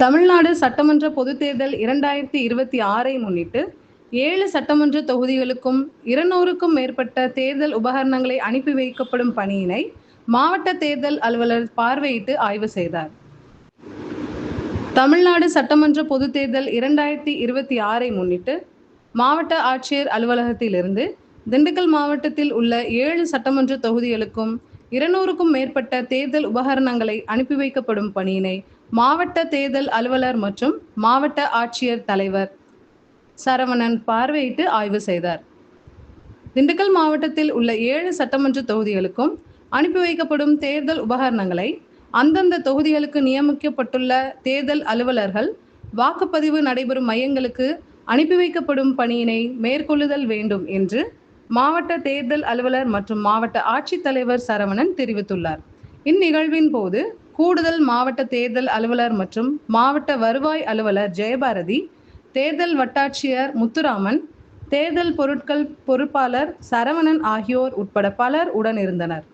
தமிழ்நாடு சட்டமன்ற பொதுத் தேர்தல் 2026ஐ முன்னிட்டு 7 சட்டமன்ற தொகுதிகளுக்கும் 200க்கும் மேற்பட்ட தேர்தல் உபகரணங்களை அனுப்பி வைக்கப்படும் பணியினை மாவட்ட தேர்தல் அலுவலர் பார்வையிட்டு ஆய்வு செய்தார். தமிழ்நாடு சட்டமன்ற பொதுத் தேர்தல் 2026ஐ முன்னிட்டு மாவட்ட ஆட்சியர் அலுவலகத்திலிருந்து திண்டுக்கல் மாவட்டத்தில் உள்ள 7 சட்டமன்ற தொகுதிகளுக்கும் 200க்கும் மேற்பட்ட தேர்தல் உபகரணங்களை அனுப்பி வைக்கப்படும் பணியினை மாவட்ட தேர்தல் அலுவலர் மற்றும் மாவட்ட ஆட்சியர் தலைவர் சரவணன் பார்வையிட்டு ஆய்வு செய்தார். திண்டுக்கல் மாவட்டத்தில் உள்ள 7 சட்டமன்ற தொகுதிகளுக்கும் அனுப்பி வைக்கப்படும் தேர்தல் உபகரணங்களை அந்தந்த தொகுதிகளுக்கு நியமிக்கப்பட்டுள்ள தேர்தல் அலுவலர்கள் வாக்குப்பதிவு நடைபெறும் மையங்களுக்கு அனுப்பி வைக்கப்படும் பணியினை மேற்கொள்ளுதல் வேண்டும் என்று மாவட்ட தேர்தல் அலுவலர் மற்றும் மாவட்ட ஆட்சித்தலைவர் சரவணன் தெரிவித்துள்ளார். இந்நிகழ்வின் போது கூடுதல் மாவட்ட தேர்தல் அலுவலர் மற்றும் மாவட்ட வருவாய் அலுவலர் ஜெயபாரதி, தேர்தல் வட்டாட்சியர் முத்துராமன், தேர்தல் பொருட்கள் பொறுப்பாளர் சரவணன் ஆகியோர் உட்பட பலர் உடனிருந்தனர்.